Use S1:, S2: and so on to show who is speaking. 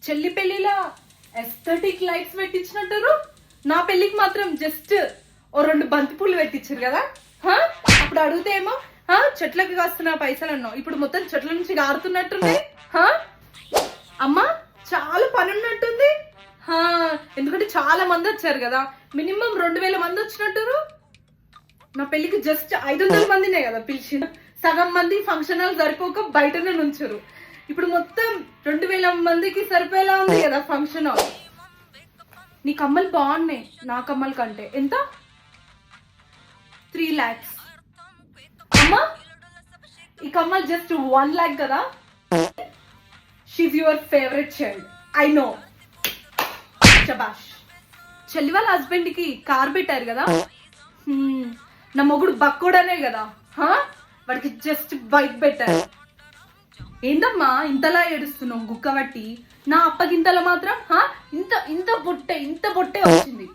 S1: చెల్లి పెళ్లిలా aesthetic lights పెట్టించినట్టారు, నా పెళ్లికి మాత్రం జస్ట్ ఓ 2 బంతి పూలు పెట్టించారు కదా. అప్పుడు అడిగితే ఏమో చెట్లకి కాస్తున్న పైసలు అన్నావు, ఇప్పుడు మొత్తం చెట్ల నుంచి గారుతున్నట్టుంది. అమ్మా చాలా పని ఉన్నట్టుంది. ఎందుకంటే చాలా మంది వచ్చారు కదా, మినిమం 2000 మంది వచ్చినట్టు. నా పెళ్లికి జస్ట్ 500 మందినే కదా పిలిచిన, సగం మంది ఫంక్షన్ హాల్ సరిపోక బయటనే నుంచారు. ఇప్పుడు మొత్తం 2000 మందికి సరిపోయేలా ఉంది కదా ఫంక్షన్ హాల్. నీ కమ్మలు బాగున్నాయి నా కమ్మల కంటే. ఎంత? 3 lakhs. అమ్మా ఈ కమ్మలు జస్ట్ 1 lakh కదా. She's your favourite child, I know. శబాష్. చెల్లి వాళ్ళ హస్బెండ్ కి కార్ పెట్టారు కదా. నా మొగుడు బక్కోడనే కదా, వాడికి జస్ట్ బైక్ పెట్టారు. ఏందమ్మా ఇంతలా ఏడుస్తున్నావు గుక్కబట్టి? నా అప్పగింతలో మాత్రం ఇంత ఇంత బొట్టే వచ్చింది.